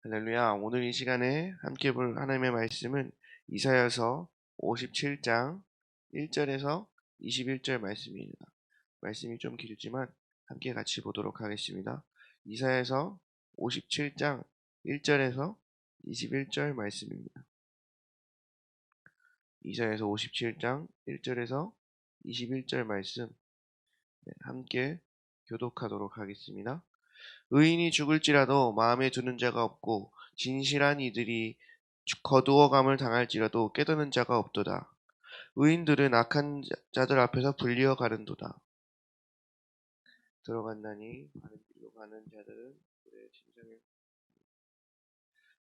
할렐루야. 오늘 이 시간에 함께 볼 하나님의 말씀은 이사야서 57장 1절에서 21절 말씀입니다. 말씀이 좀 길지만 함께 같이 보도록 하겠습니다. 이사야서 57장 1절에서 21절 말씀입니다. 이사야서 57장 1절에서 21절 말씀 함께 교독하도록 하겠습니다. 의인이 죽을지라도 마음에 두는 자가 없고 진실한 이들이 거두어감을 당할지라도 깨닫는 자가 없도다. 의인들은 악한 자들 앞에서 불리어 가는도다. 들어간다니 바른 길로 가는 자들은 그의 침상에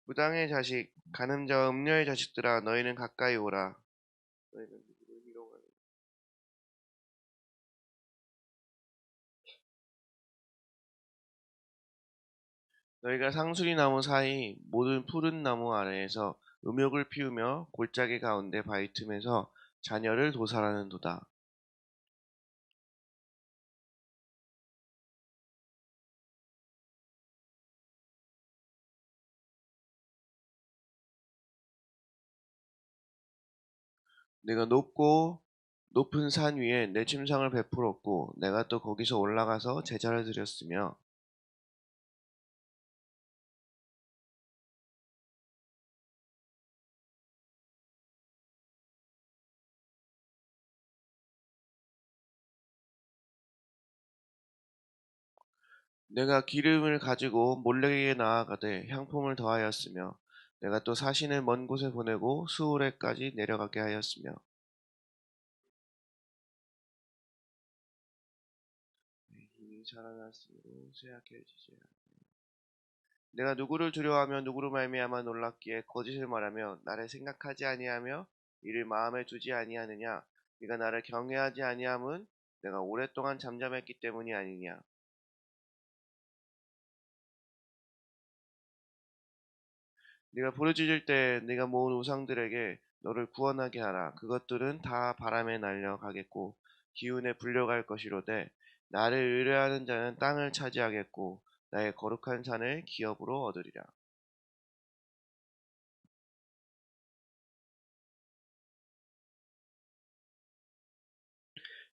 무당의 자식 간음자와 음녀의 자식들아 너희는 가까이 오라. 너희는 누구를 미워하는 너희가 상수리 나무 사이 모든 푸른 나무 아래에서 음욕을 피우며 골짜기 가운데 바위 틈에서 자녀를 도살하는도다. 내가 높은 산 위에 내 침상을 베풀었고 내가 또 거기서 올라가서 제자를 드렸으며 내가 기름을 가지고 몰래에게 나아가되 향품을 더하였으며 내가 또 사신을 먼 곳에 보내고 수울에까지 내려가게 하였으며 힘이 살아났으므로 쇠약해 지지라. 내가 누구를 두려워하며 누구로 말미암아 놀랍기에 거짓을 말하며 나를 생각하지 아니하며 이를 마음에 두지 아니하느냐. 네가 나를 경외하지 아니함은 내가 오랫동안 잠잠했기 때문이 아니냐. 네가 부르짖을 때 네가 모은 우상들에게 너를 구원하게 하라. 그것들은 다 바람에 날려가겠고 기운에 불려갈 것이로되 나를 의뢰하는 자는 땅을 차지하겠고 나의 거룩한 산을 기업으로 얻으리라.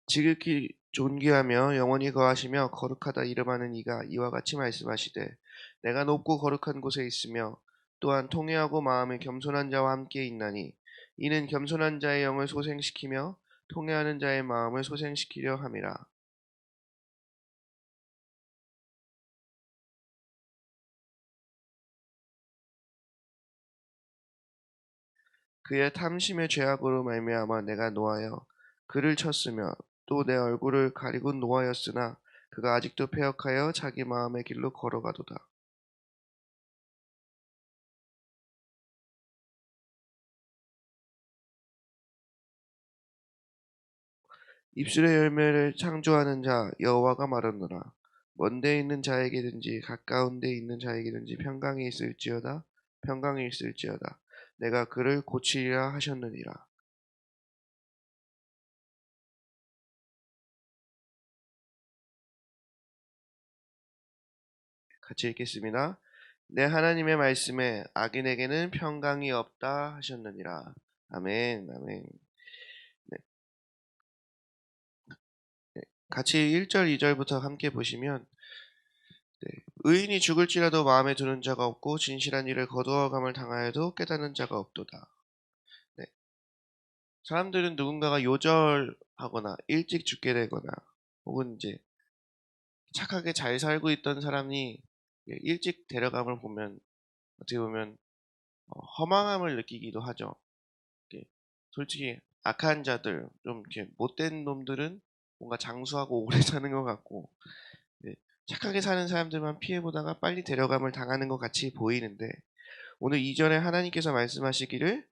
지극히 존귀하며 영원히 거하시며 거룩하다 이름하는 이가 이와 같이 말씀하시되 내가 높고 거룩한 곳에 있으며 또한 통회하고 마음이 겸손한 자와 함께 있나니 이는 겸손한 자의 영을 소생시키며 통회하는 자의 마음을 소생시키려 함이라. 그의 탐심의 죄악으로 말미암아 내가 노하여 그를 쳤으며 또 내 얼굴을 가리고 노하였으나 그가 아직도 패역하여 자기 마음의 길로 걸어가도다. 입술의 열매를 창조하는 자 여호와가 말하노라. 먼데 있는 자에게든지 가까운 데 있는 자에게든지 평강이 있을지어다. 내가 그를 고치리라 하셨느니라. 같이 읽겠습니다. 내 하나님의 말씀에 악인에게는 평강이 없다 하셨느니라. 아멘, 아멘. 네, 네. 같이 1절, 2절부터 함께 보시면 의인이 죽을지라도 마음에 두는 자가 없고 진실한 일을 거두어감을 당하여도 깨닫는 자가 없도다. 네. 사람들은 누군가가 요절하거나 일찍 죽게 되거나 혹은 이제 착하게 잘 살고 있던 사람이 일찍 데려감을 보면 어떻게 보면 허망함을 느끼기도 하죠. 솔직히 악한 자들, 좀 이렇게 못된 놈들은 뭔가 장수하고 오래 사는 것 같고 예, 착하게 사는 사람들만 피해보다가 빨리 데려감을 당하는 것 같이 보이는데 오늘 이전에 하나님께서 말씀하시기를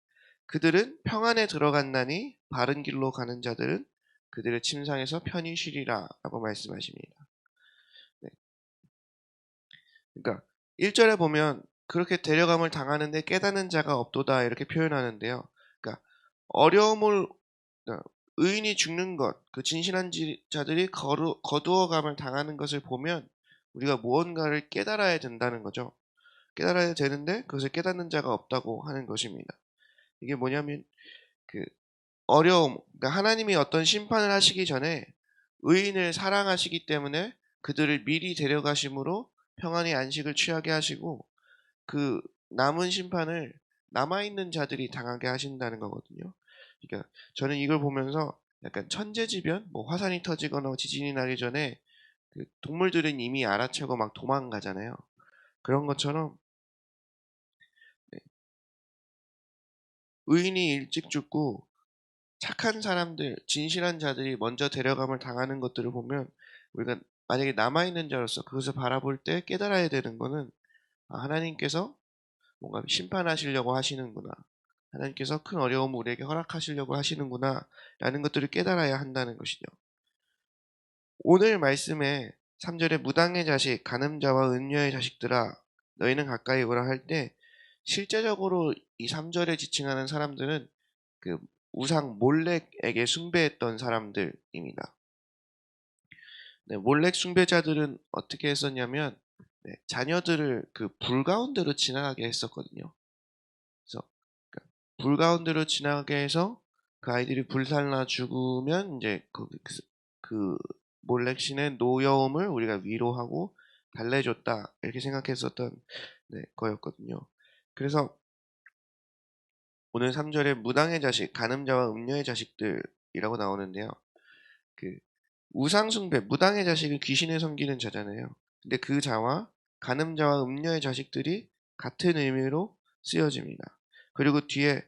그들은 평안에 들어간다니 바른 길로 가는 자들은 그들의 침상에서 편히 쉬리라 라고 말씀하십니다. 네. 그러니까 1절에 보면 그렇게 데려감을 당하는데 깨닫는 자가 없도다 이렇게 표현하는데요. 그러니까 어려움을 그러니까 의인이 죽는 것, 그 진실한 자들이 거두어감을 당하는 것을 보면 우리가 무언가를 깨달아야 된다는 거죠. 깨달아야 되는데 그것을 깨닫는 자가 없다고 하는 것입니다. 이게 뭐냐면 그 어려움, 그러니까 하나님이 어떤 심판을 하시기 전에 의인을 사랑하시기 때문에 그들을 미리 데려가심으로 평안히 안식을 취하게 하시고 그 남은 심판을 남아있는 자들이 당하게 하신다는 거거든요. 그러니까 저는 이걸 보면서 약간 천재지변, 뭐 화산이 터지거나 지진이 나기 전에 그 동물들은 이미 알아채고 막 도망가잖아요. 그런 것처럼 네, 의인이 일찍 죽고 착한 사람들, 진실한 자들이 먼저 데려감을 당하는 것들을 보면 우리가 만약에 남아있는 자로서 그것을 바라볼 때 깨달아야 되는 거는 하나님께서 뭔가 심판하시려고 하시는구나. 하나님께서 큰 어려움을 우리에게 허락하시려고 하시는구나. 라는 것들을 깨달아야 한다는 것이죠. 오늘 말씀에 3절에 무당의 자식, 간음자와 음녀의 자식들아 너희는 가까이 오라 할 때 실제적으로 이 3절에 지칭하는 사람들은 그 우상 몰렉에게 숭배했던 사람들입니다. 네, 몰렉 숭배자들은 어떻게 했었냐면 자녀들을 그 불 가운데로 지나가게 했었거든요. 그래서 그러니까 불 가운데로 지나가게 해서 그 아이들이 불살라 죽으면 이제 그 몰렉 신의 노여움을 우리가 위로하고 달래줬다 이렇게 생각했었던 거였거든요. 그래서 오늘 3절에 무당의 자식, 간음자와 음녀의 자식들이라고 나오는데요. 그 우상숭배, 무당의 자식은 귀신을 섬기는 자잖아요. 근데 그 자와 간음자와 음녀의 자식들이 같은 의미로 쓰여집니다. 그리고 뒤에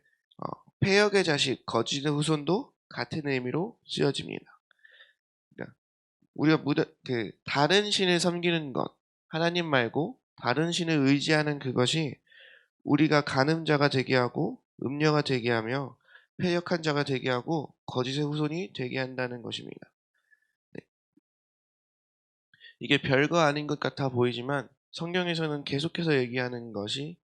폐역의 자식, 거짓의 후손도 같은 의미로 쓰여집니다. 그러니까 우리가 다른 신을 섬기는 것, 하나님 말고 다른 신을 의지하는 그것이 우리가 간음자가 되게 하고 음녀가 되게 하며 패역한 자가 되게 하고 거짓의 후손이 되게 한다는 것입니다. 네. 이게 별거 아닌 것 같아 보이지만 성경에서는 계속해서 얘기하는 것이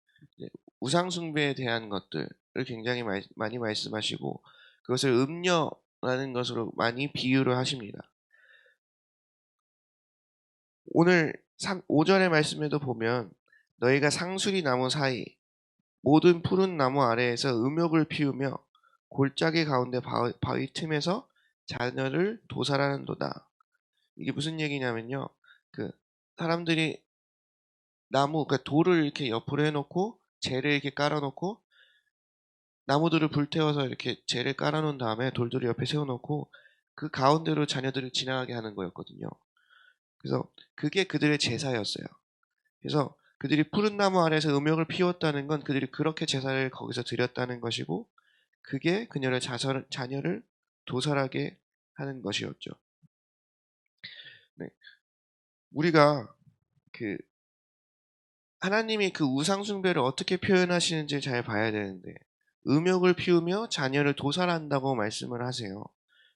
우상숭배에 대한 것들을 굉장히 많이 말씀하시고 그것을 음녀라는 것으로 많이 비유를 하십니다. 오늘 5절의 말씀에도 보면 너희가 상수리 나무 사이 모든 푸른 나무 아래에서 음욕을 피우며 골짜기 가운데 바위 틈에서 자녀를 도살하는도다. 이게 무슨 얘기냐면요. 그 사람들이 그러니까 돌을 이렇게 옆으로 해놓고 재를 이렇게 깔아놓고 나무들을 불태워서 이렇게 재를 깔아놓은 다음에 돌들을 옆에 세워놓고 그 가운데로 자녀들을 지나가게 하는 거였거든요. 그래서 그게 그들의 제사였어요. 그래서 그들이 푸른 나무 아래서 음욕을 피웠다는 건 그들이 그렇게 제사를 거기서 드렸다는 것이고 그게 그녀의 자녀를 도살하게 하는 것이었죠. 네. 우리가 그 하나님이 그 우상 숭배를 어떻게 표현하시는지 잘 봐야 되는데 음욕을 피우며 자녀를 도살한다고 말씀을 하세요.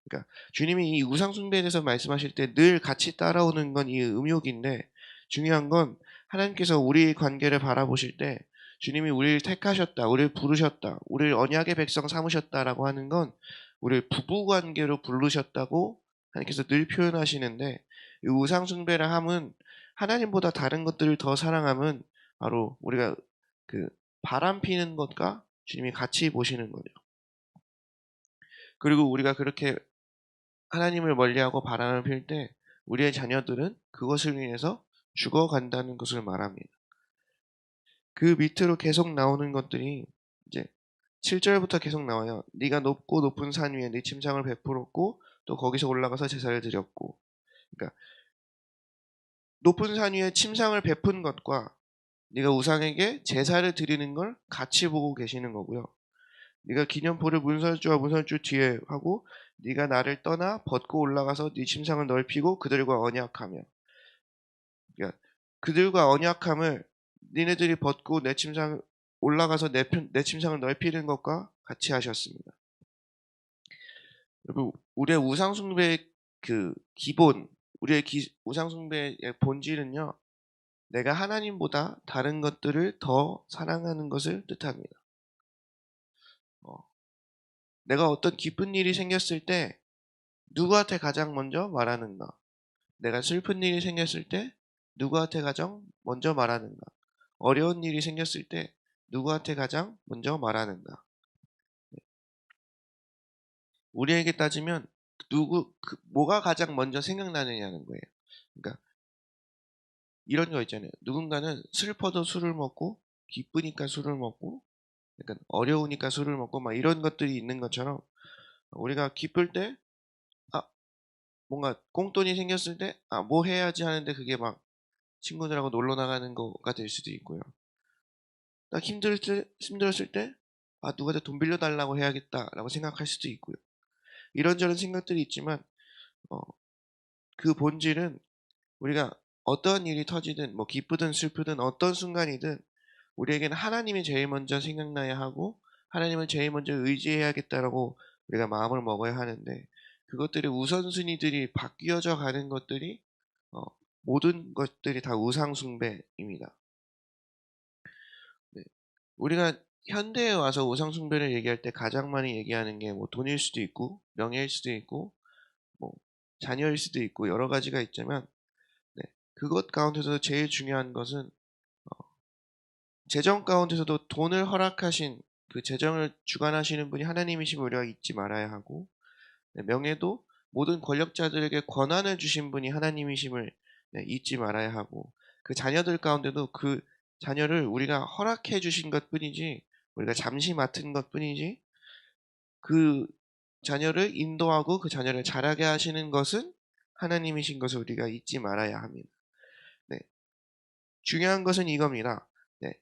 그러니까 주님이 이 우상 숭배에 대해서 말씀하실 때 늘 같이 따라오는 건 이 음욕인데 중요한 건 하나님께서 우리 관계를 바라보실 때 주님이 우리를 택하셨다, 우리를 부르셨다, 우리를 언약의 백성 삼으셨다라고 하는 건 우리를 부부 관계로 부르셨다고 하나님께서 늘 표현하시는데 이 우상 숭배를 함은 하나님보다 다른 것들을 더 사랑함은 바로 우리가 그 바람 피는 것과 주님이 같이 보시는 거죠. 그리고 우리가 그렇게 하나님을 멀리하고 바람을 필 때 우리의 자녀들은 그것을 인해서 죽어간다는 것을 말합니다. 그 밑으로 계속 나오는 것들이 이제 7절부터 계속 나와요. 네가 높고 높은 산 위에 네 침상을 베풀었고 또 거기서 올라가서 제사를 드렸고. 그러니까 높은 산 위에 침상을 베푼 것과 네가 우상에게 제사를 드리는 걸 같이 보고 계시는 거고요. 네가 기념포를 문설주와 문설주 뒤에 하고 네가 나를 떠나 벗고 올라가서 네 침상을 넓히고 그들과 언약하며 그러니까 그들과 언약함을 니네들이 벗고 내 침상 올라가서 내 침상을 넓히는 것과 같이 하셨습니다. 그리고 우리의 우상 숭배의 그 기본, 우리의 우상 숭배의 본질은요. 내가 하나님보다 다른 것들을 더 사랑하는 것을 뜻합니다. 내가 어떤 기쁜 일이 생겼을 때 누구한테 가장 먼저 말하는가? 내가 슬픈 일이 생겼을 때 누구한테 가장 먼저 말하는가? 어려운 일이 생겼을 때 누구한테 가장 먼저 말하는가? 우리에게 따지면 뭐가 가장 먼저 생각나느냐는 거예요. 그러니까 이런 거 있잖아요. 누군가는 슬퍼도 술을 먹고 기쁘니까 술을 먹고 약간 어려우니까 술을 먹고 막 이런 것들이 있는 것처럼 우리가 기쁠 때 아, 뭔가 꽁돈이 생겼을 때 뭐 해야지 하는데 그게 막 친구들하고 놀러 나가는 거가 될 수도 있고요. 딱 힘들었을 때 누구한테 돈 빌려달라고 해야겠다라고 생각할 수도 있고요. 이런저런 생각들이 있지만 어, 그 본질은 우리가 어떠한 일이 터지든 뭐 기쁘든 슬프든 어떤 순간이든 우리에게는 하나님이 제일 먼저 생각나야 하고 하나님을 제일 먼저 의지해야겠다라고 우리가 마음을 먹어야 하는데 그것들의 우선순위들이 바뀌어져 가는 것들이 어, 모든 것들이 다 우상 숭배입니다. 네. 우리가 현대에 와서 우상 숭배를 얘기할 때 가장 많이 얘기하는 게 뭐 돈일 수도 있고 명예일 수도 있고 뭐 자녀일 수도 있고 여러 가지가 있지만 네. 그것 가운데서 제일 중요한 것은 재정 가운데서도 돈을 허락하신 그 재정을 주관하시는 분이 하나님이심을 우리가 잊지 말아야 하고 네, 명예도 모든 권력자들에게 권한을 주신 분이 하나님이심을 네, 잊지 말아야 하고 그 자녀들 가운데도 그 자녀를 우리가 허락해 주신 것뿐이지 우리가 잠시 맡은 것뿐이지 그 자녀를 인도하고 그 자녀를 자라게 하시는 것은 하나님이신 것을 우리가 잊지 말아야 합니다. 네, 중요한 것은 이겁니다. 네,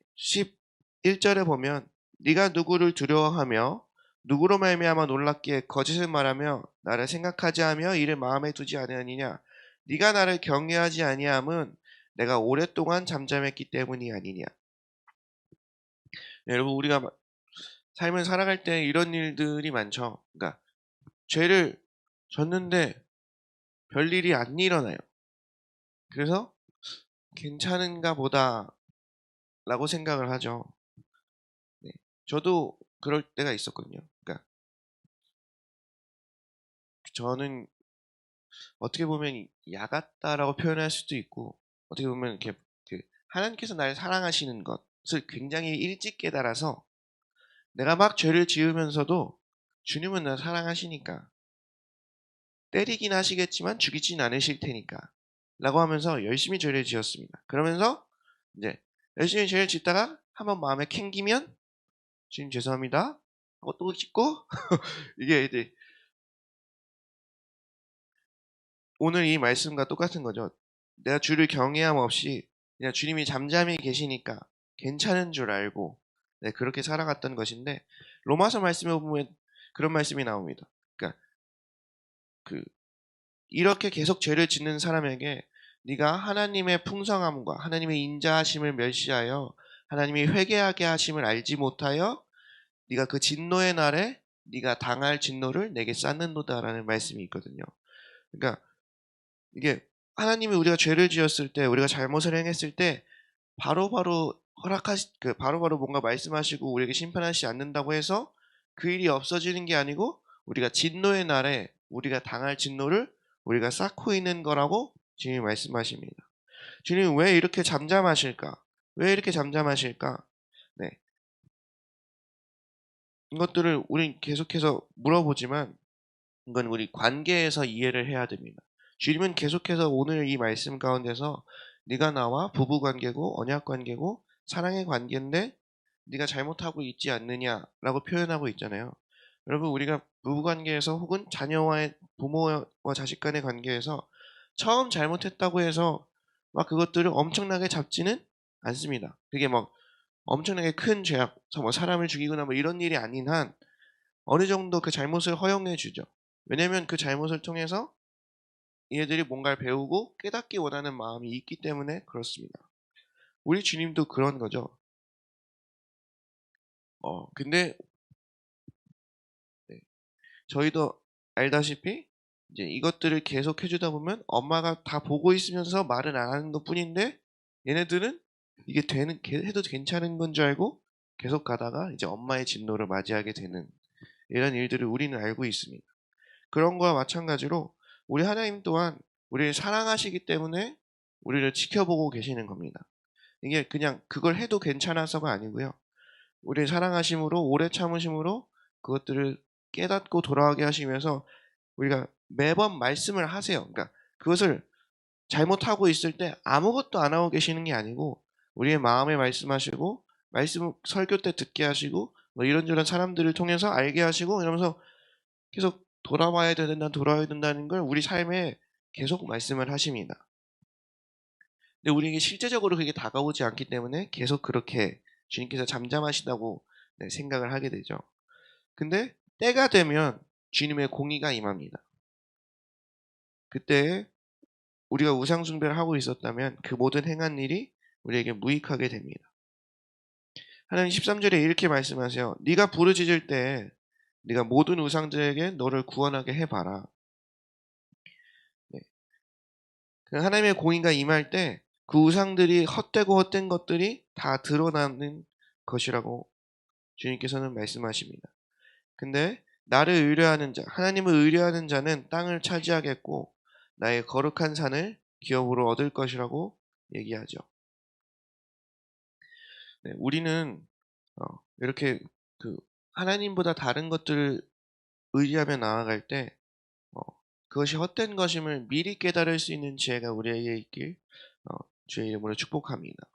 11절에 보면 네가 누구를 두려워하며 누구로 말미암아 놀랍기에 거짓을 말하며 나를 생각하지 하며 이를 마음에 두지 아니하느냐 네가 나를 경외하지 아니함은 내가 오랫동안 잠잠했기 때문이 아니냐. 네, 여러분 우리가 삶을 살아갈 때 이런 일들이 많죠. 그러니까 죄를 졌는데 별일이 안 일어나요. 그래서 괜찮은가 보다라고 생각을 하죠. 네, 저도 그럴 때가 있었거든요. 그러니까 저는 어떻게 보면 야같다라고 표현할 수도 있고 어떻게 보면 이렇게 그 하나님께서 나를 사랑하시는 것을 굉장히 일찍 깨달아서 내가 막 죄를 지으면서도 주님은 나를 사랑하시니까 때리긴 하시겠지만 죽이진 않으실 테니까 라고 하면서 열심히 죄를 지었습니다. 그러면서 이제 열심히 죄를 짓다가 한번 마음에 캥기면 주님 죄송합니다 하고 또 짓고 이게 이제 오늘 이 말씀과 똑같은 거죠. 내가 주를 경외함 없이 그냥 주님이 잠잠히 계시니까 괜찮은 줄 알고 네, 그렇게 살아갔던 것인데 로마서 말씀에 보면 그런 말씀이 나옵니다. 그러니까 그 이렇게 계속 죄를 짓는 사람에게 네가 하나님의 풍성함과 하나님의 인자하심을 멸시하여 하나님이 회개하게 하심을 알지 못하여 네가 그 진노의 날에 네가 당할 진노를 내게 쌓는도다라는 말씀이 있거든요. 그러니까 이게 하나님이 우리가 죄를 지었을 때 우리가 잘못을 행했을 때 바로바로 바로바로 뭔가 말씀하시고 우리에게 심판하시지 않는다고 해서 그 일이 없어지는 게 아니고 우리가 진노의 날에 우리가 당할 진노를 우리가 쌓고 있는 거라고 주님이 말씀하십니다. 주님이 왜 이렇게 잠잠하실까? 왜 이렇게 잠잠하실까? 네. 이것들을 우린 계속해서 물어보지만 이건 우리 관계에서 이해를 해야 됩니다. 주님은 계속해서 오늘 이 말씀 가운데서 네가 나와 부부 관계고 언약 관계고 사랑의 관계인데 네가 잘못하고 있지 않느냐라고 표현하고 있잖아요. 여러분 우리가 부부 관계에서 혹은 자녀와의 부모와 자식 간의 관계에서 처음 잘못했다고 해서 막 그것들을 엄청나게 잡지는 않습니다. 그게 막 엄청나게 큰 죄악, 뭐 사람을 죽이거나 뭐 이런 일이 아닌 한 어느 정도 그 잘못을 허용해 주죠. 왜냐면 그 잘못을 통해서 얘들이 뭔가를 배우고 깨닫기 원하는 마음이 있기 때문에 그렇습니다. 우리 주님도 그런 거죠. 근데 네, 저희도 알다시피 이제 이것들을 계속 해주다 보면 엄마가 다 보고 있으면서 말을 안 하는 것뿐인데 얘네들은 이게 해도 괜찮은 건 줄 알고 계속 가다가 이제 엄마의 진노를 맞이하게 되는 이런 일들을 우리는 알고 있습니다. 그런 거와 마찬가지로 우리 하나님 또한 우리를 사랑하시기 때문에 우리를 지켜보고 계시는 겁니다. 이게 그냥 그걸 해도 괜찮아서가 아니고요. 우리 사랑하심으로 오래 참으심으로 그것들을 깨닫고 돌아가게 하시면서 우리가 매번 말씀을 하세요. 그러니까 그것을 잘못하고 있을 때 아무것도 안 하고 계시는 게 아니고 우리의 마음에 말씀하시고 말씀 설교 때 듣게 하시고 뭐 이런저런 사람들을 통해서 알게 하시고 이러면서 계속 돌아와야 된다는 걸 우리 삶에 계속 말씀을 하십니다. 근데 우리에게 실제적으로 그게 다가오지 않기 때문에 계속 그렇게 주님께서 잠잠하시다고 생각을 하게 되죠. 근데 때가 되면 주님의 공의가 임합니다. 그때 우리가 우상 숭배를 하고 있었다면 그 모든 행한 일이 우리에게 무익하게 됩니다. 하나님 13절에 이렇게 말씀하세요. 네가 부르짖을 때 네가 모든 우상들에게 너를 구원하게 해봐라. 네. 하나님의 공의가 임할 때 그 우상들이 헛되고 헛된 것들이 다 드러나는 것이라고 주님께서는 말씀하십니다. 근데 나를 의뢰하는 자, 하나님을 의뢰하는 자는 땅을 차지하겠고 나의 거룩한 산을 기업으로 얻을 것이라고 얘기하죠. 네, 우리는 이렇게 그 하나님보다 다른 것들을 의지하며 나아갈 때 어, 그것이 헛된 것임을 미리 깨달을 수 있는 지혜가 우리에게 있길 주의 이름으로 축복합니다.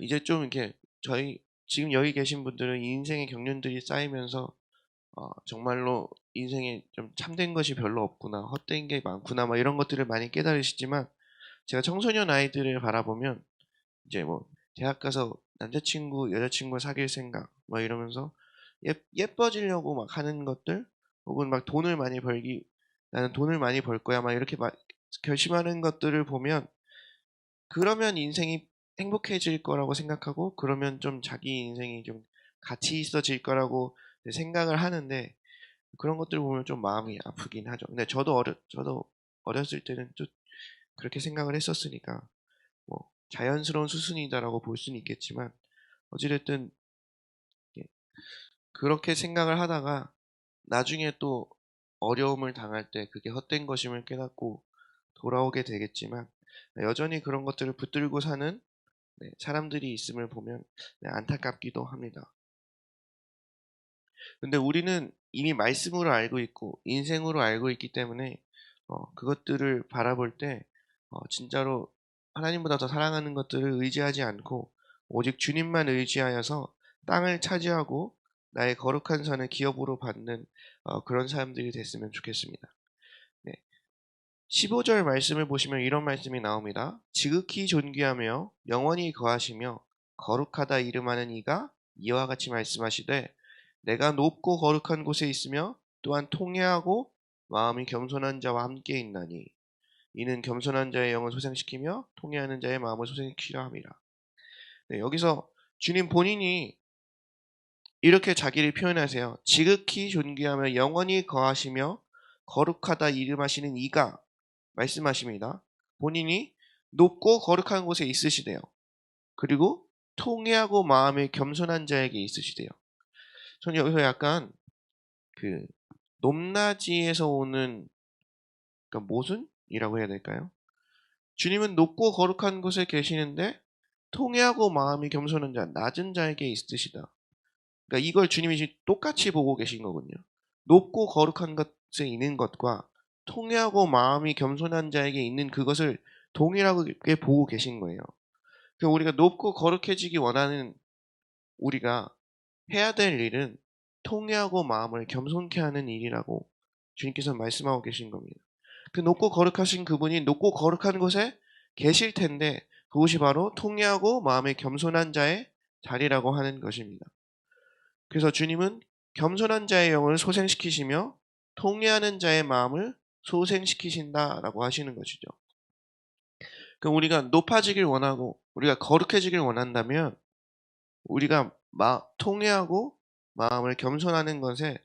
이제 좀 이렇게 저희 지금 여기 계신 분들은 인생의 경륜들이 쌓이면서 정말로 인생에 좀 참된 것이 별로 없구나, 헛된 게 많구나, 막 이런 것들을 많이 깨달으시지만 제가 청소년 아이들을 바라보면 이제 뭐 대학 가서 남자친구, 여자친구 사귈 생각 막 이러면서 예뻐지려고 막 하는 것들 혹은 막 돈을 많이 벌기 나는 돈을 많이 벌 거야 막 이렇게 막 결심하는 것들을 보면 그러면 인생이 행복해질 거라고 생각하고 그러면 좀 자기 인생이 좀 가치 있어질 거라고 생각을 하는데 그런 것들을 보면 좀 마음이 아프긴 하죠. 근데 저도 어렸을 때는 좀 그렇게 생각을 했었으니까 뭐 자연스러운 수순이다라고 볼 수는 있겠지만 어찌됐든 예, 그렇게 생각을 하다가 나중에 또 어려움을 당할 때 그게 헛된 것임을 깨닫고 돌아오게 되겠지만 여전히 그런 것들을 붙들고 사는 사람들이 있음을 보면 안타깝기도 합니다. 근데 우리는 이미 말씀으로 알고 있고 인생으로 알고 있기 때문에 그것들을 바라볼 때 진짜로 하나님보다 더 사랑하는 것들을 의지하지 않고 오직 주님만 의지하여서 땅을 차지하고 나의 거룩한 산을 기업으로 받는 그런 사람들이 됐으면 좋겠습니다. 네. 15절 말씀을 보시면 이런 말씀이 나옵니다. 지극히 존귀하며 영원히 거하시며 거룩하다 이름하는 이가 이와 같이 말씀하시되 내가 높고 거룩한 곳에 있으며 또한 통회하고 마음이 겸손한 자와 함께 있나니 이는 겸손한 자의 영을 소생시키며 통회하는 자의 마음을 소생시키려 함이라. 네, 여기서 주님 본인이 이렇게 자기를 표현하세요. 지극히 존귀하며 영원히 거하시며 거룩하다 이름하시는 이가 말씀하십니다. 본인이 높고 거룩한 곳에 있으시대요. 그리고 통회하고 마음이 겸손한 자에게 있으시대요. 저는 여기서 약간 그 높낮이에서 오는 그러니까 모순이라고 해야 될까요? 주님은 높고 거룩한 곳에 계시는데 통회하고 마음이 겸손한 자, 낮은 자에게 있으시다. 그러니까 이걸 주님이 지금 똑같이 보고 계신 거군요. 높고 거룩한 것에 있는 것과 통회하고 마음이 겸손한 자에게 있는 그것을 동일하게 보고 계신 거예요. 그러니까 우리가 높고 거룩해지기 원하는 우리가 해야 될 일은 통회하고 마음을 겸손케 하는 일이라고 주님께서 말씀하고 계신 겁니다. 그 높고 거룩하신 그분이 높고 거룩한 곳에 계실 텐데 그것이 바로 통회하고 마음에 겸손한 자의 자리라고 하는 것입니다. 그래서 주님은 겸손한 자의 영을 소생시키시며 통회하는 자의 마음을 소생시키신다라고 하시는 것이죠. 그럼 우리가 높아지길 원하고 우리가 거룩해지길 원한다면 우리가 통회하고 마음을 겸손하는 것에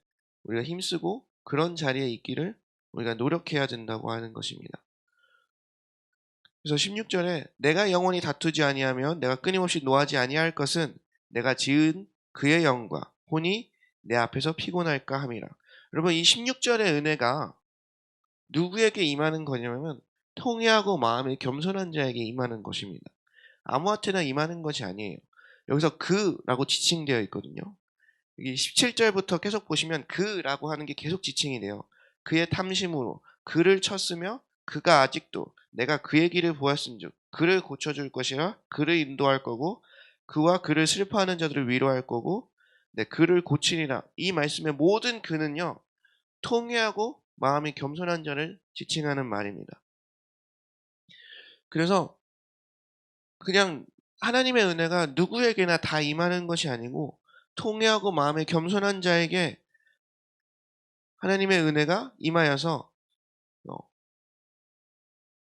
우리가 힘쓰고 그런 자리에 있기를 우리가 노력해야 된다고 하는 것입니다. 그래서 16절에 내가 영원히 다투지 아니하며 내가 끊임없이 노하지 아니할 것은 내가 지은 그의 영과 혼이 내 앞에서 피곤할까 함이라. 여러분 이 16절의 은혜가 누구에게 임하는 거냐면 통회하고 마음이 겸손한 자에게 임하는 것입니다. 아무한테나 임하는 것이 아니에요. 여기서 그라고 지칭되어 있거든요. 이 17절부터 계속 보시면 그라고 하는 게 계속 지칭이 돼요. 그의 탐심으로 그를 쳤으며 그가 아직도 내가 그의 길을 보았은즉 그를 고쳐줄 것이라 그를 인도할 거고 그와 그를 슬퍼하는 자들을 위로할 거고 네, 그를 고치리라. 이 말씀의 모든 그는요. 통회하고 마음이 겸손한 자를 지칭하는 말입니다. 그래서 그냥 하나님의 은혜가 누구에게나 다 임하는 것이 아니고 통회하고 마음에 겸손한 자에게 하나님의 은혜가 임하여서 어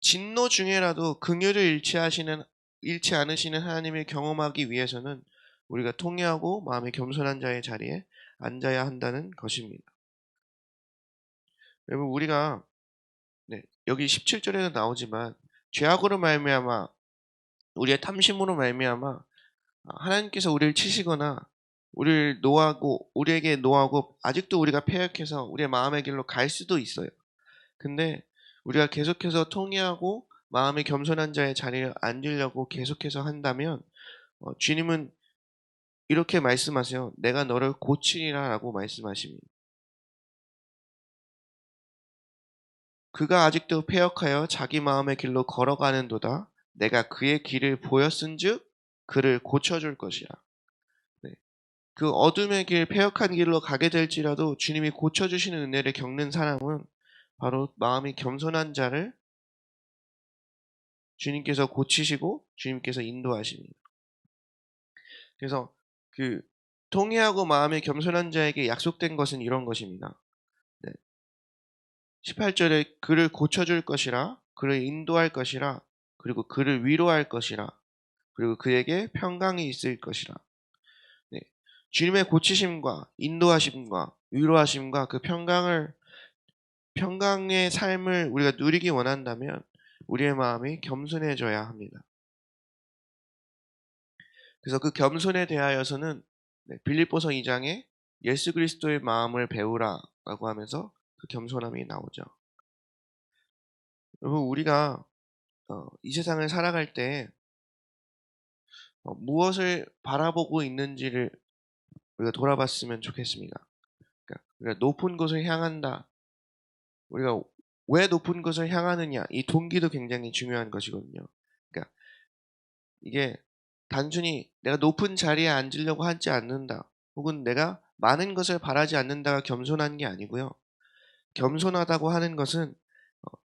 진노 중에라도 긍휼을 잃지 않으시는 하나님을 경험하기 위해서는 우리가 통회하고 마음에 겸손한 자의 자리에 앉아야 한다는 것입니다. 여러분 우리가 네, 여기 17절에도 나오지만 죄악으로 말미암아 우리의 탐심으로 말미암아 하나님께서 우리를 치시거나 우리에게 노하고 아직도 우리가 패역해서 우리의 마음의 길로 갈 수도 있어요. 근데 우리가 계속해서 통회하고 마음의 겸손한 자의 자리에 앉으려고 계속해서 한다면 주님은 이렇게 말씀하세요. 내가 너를 고치리라라고 말씀하십니다. 그가 아직도 패역하여 자기 마음의 길로 걸어가는도다. 내가 그의 길을 보였은즉 그를 고쳐줄 것이라. 네. 그 어둠의 길, 패역한 길로 가게 될지라도 주님이 고쳐주시는 은혜를 겪는 사람은 바로 마음이 겸손한 자를 주님께서 고치시고 주님께서 인도하십니다. 그래서 그 통회하고 마음이 겸손한 자에게 약속된 것은 이런 것입니다. 네. 18절에 그를 고쳐줄 것이라, 그를 인도할 것이라, 그리고 그를 위로할 것이라, 그리고 그에게 평강이 있을 것이라. 네. 주님의 고치심과 인도하심과 위로하심과 그 평강의 삶을 우리가 누리기 원한다면 우리의 마음이 겸손해져야 합니다. 그래서 그 겸손에 대하여서는 빌립보서 2장에 예수 그리스도의 마음을 배우라라고 하면서 그 겸손함이 나오죠. 여러분 우리가 이 세상을 살아갈 때 무엇을 바라보고 있는지를 우리가 돌아봤으면 좋겠습니다. 그러니까 우리가 높은 곳을 향한다. 우리가 왜 높은 곳을 향하느냐 이 동기도 굉장히 중요한 것이거든요. 그러니까 이게 단순히 내가 높은 자리에 앉으려고 하지 않는다. 혹은 내가 많은 것을 바라지 않는다가 겸손한 게 아니고요. 겸손하다고 하는 것은 어,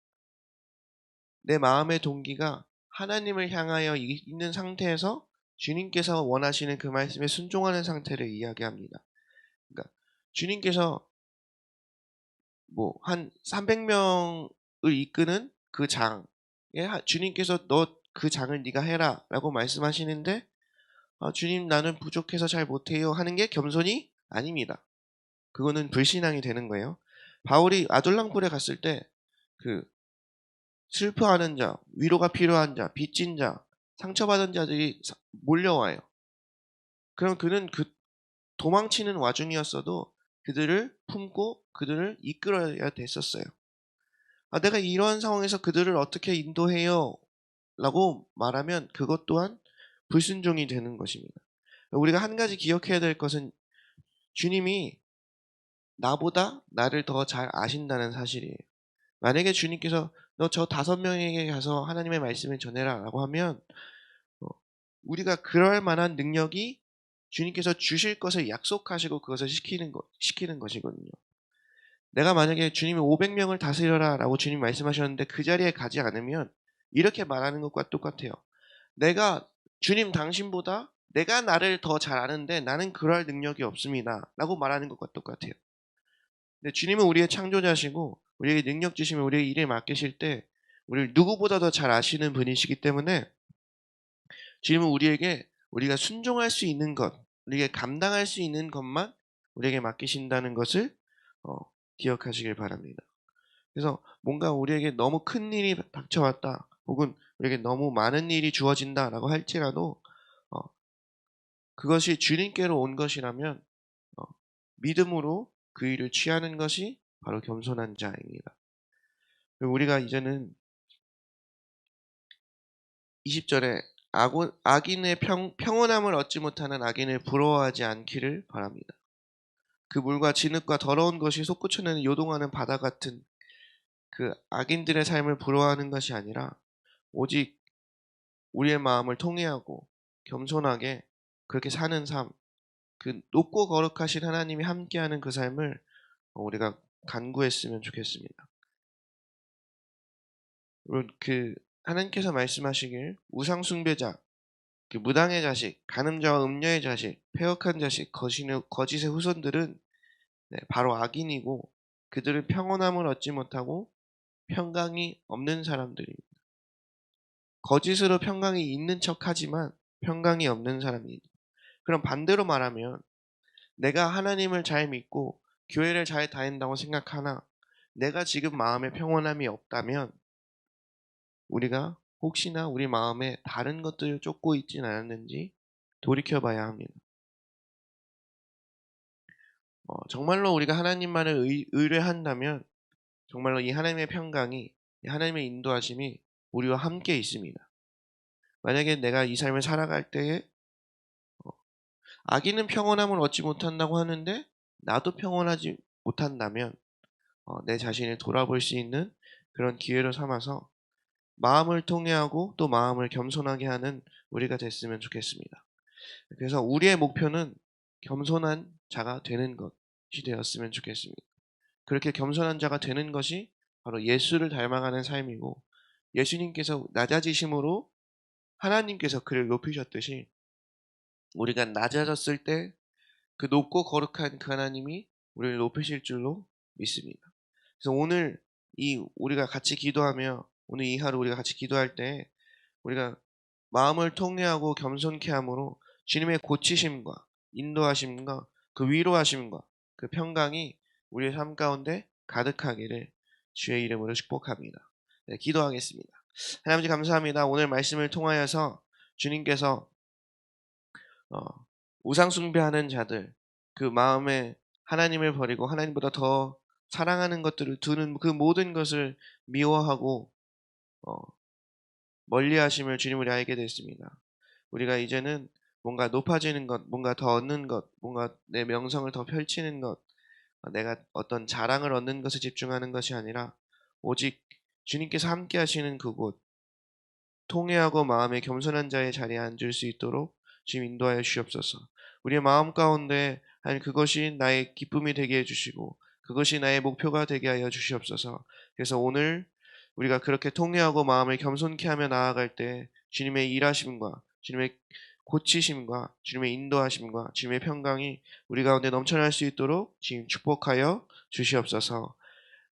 내 마음의 동기가 하나님을 향하여 있는 상태에서 주님께서 원하시는 그 말씀에 순종하는 상태를 이야기합니다. 그러니까 주님께서 뭐 한 300명을 이끄는 그 장에 주님께서 너 그 장을 네가 해라라고 말씀하시는데 주님 나는 부족해서 잘 못해요 하는 게 겸손이 아닙니다. 그거는 불신앙이 되는 거예요. 바울이 아둘람굴에 갔을 때 그 슬퍼하는 자, 위로가 필요한 자, 빚진 자, 상처받은 자들이 몰려와요. 그럼 그는 그 도망치는 와중이었어도 그들을 품고 그들을 이끌어야 됐었어요. 내가 이러한 상황에서 그들을 어떻게 인도해요? 라고 말하면 그것 또한 불순종이 되는 것입니다. 우리가 한 가지 기억해야 될 것은 주님이 나보다 나를 더 잘 아신다는 사실이에요. 만약에 주님께서 너 저 5명에게 가서 하나님의 말씀을 전해라 라고 하면 어, 우리가 그럴 만한 능력이 주님께서 주실 것을 약속하시고 그것을 시키는 것이거든요. 내가 만약에 주님이 500명을 다스려라 라고 주님 말씀하셨는데 그 자리에 가지 않으면 이렇게 말하는 것과 똑같아요. 주님 당신보다 내가 나를 더 잘 아는데 나는 그럴 능력이 없습니다 라고 말하는 것과 똑같아요. 근데 주님은 우리의 창조자시고 우리에게 능력 주시면 우리의 일을 맡기실 때 우리를 누구보다 더 잘 아시는 분이시기 때문에 주님은 우리가 순종할 수 있는 것, 우리에게 감당할 수 있는 것만 우리에게 맡기신다는 것을 어, 기억하시길 바랍니다. 그래서 뭔가 우리에게 너무 큰 일이 닥쳐왔다, 혹은 우리에게 너무 많은 일이 주어진다라고 할지라도 어, 그것이 주님께로 온 것이라면 어, 믿음으로 그 일을 취하는 것이 바로 겸손한 자입니다. 우리가 이제는 20절에 악인의 평온함을 얻지 못하는 악인을 부러워하지 않기를 바랍니다. 그 물과 진흙과 더러운 것이 솟구쳐내는 요동하는 바다 같은 그 악인들의 삶을 부러워하는 것이 아니라 오직 우리의 마음을 통회하고 겸손하게 그렇게 사는 삶, 그 높고 거룩하신 하나님이 함께하는 그 삶을 우리가 간구했으면 좋겠습니다. 여러분, 하나님께서 말씀하시길 우상 숭배자, 그 무당의 자식, 간음자와 음녀의 자식, 패역한 자식, 거짓의 후손들은 바로 악인이고 그들은 평온함을 얻지 못하고 평강이 없는 사람들입니다. 거짓으로 평강이 있는 척하지만 평강이 없는 사람입니다. 그럼 반대로 말하면 내가 하나님을 잘 믿고 교회를 잘 다닌다고 생각하나 내가 지금 마음에 평온함이 없다면 우리가 혹시나 우리 마음에 다른 것들을 쫓고 있진 않았는지 돌이켜봐야 합니다. 정말로 우리가 하나님만을 의뢰한다면 정말로 이 하나님의 평강이, 이 하나님의 인도하심이 우리와 함께 있습니다. 만약에 내가 이 삶을 살아갈 때에 악인은 평온함을 얻지 못한다고 하는데 나도 평온하지 못한다면 내 자신을 돌아볼 수 있는 그런 기회로 삼아서 마음을 통회하고 또 마음을 겸손하게 하는 우리가 됐으면 좋겠습니다. 그래서 우리의 목표는 겸손한 자가 되는 것이 되었으면 좋겠습니다. 그렇게 겸손한 자가 되는 것이 바로 예수를 닮아가는 삶이고 예수님께서 낮아지심으로 하나님께서 그를 높이셨듯이 우리가 낮아졌을 때 그 높고 거룩한 그 하나님이 우리를 높이실 줄로 믿습니다. 그래서 오늘 우리가 같이 기도하며 오늘 이 하루 우리가 같이 기도할 때 우리가 마음을 통회하고 겸손케 함으로 주님의 고치심과 인도하심과 그 위로하심과 그 평강이 우리의 삶 가운데 가득하기를 주의 이름으로 축복합니다. 네, 기도하겠습니다. 하나님 감사합니다. 오늘 말씀을 통하여서 주님께서 우상 숭배하는 자들, 그 마음에 하나님을 버리고 하나님보다 더 사랑하는 것들을 두는 그 모든 것을 미워하고 멀리하심을 주님 우리 알게 됐습니다. 우리가 이제는 뭔가 높아지는 것, 뭔가 더 얻는 것, 뭔가 내 명성을 더 펼치는 것, 내가 어떤 자랑을 얻는 것에 집중하는 것이 아니라 오직 주님께서 함께 하시는 그곳, 통회하고 마음에 겸손한 자의 자리에 앉을 수 있도록 주님 인도하여 주시옵소서. 우리의 마음 가운데 하나님 그것이 나의 기쁨이 되게 해주시고 그것이 나의 목표가 되게 하여 주시옵소서. 그래서 오늘 우리가 그렇게 통회하고 마음을 겸손케 하며 나아갈 때 주님의 일하심과 주님의 고치심과 주님의 인도하심과 주님의 평강이 우리 가운데 넘쳐날 수 있도록 주님 축복하여 주시옵소서.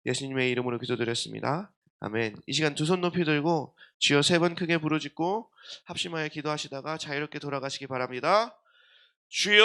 예수님의 이름으로 기도드렸습니다. 아멘. 이 시간 두 손 높이 들고 주여 세 번 크게 부르짖고 합심하여 기도하시다가 자유롭게 돌아가시기 바랍니다. 주여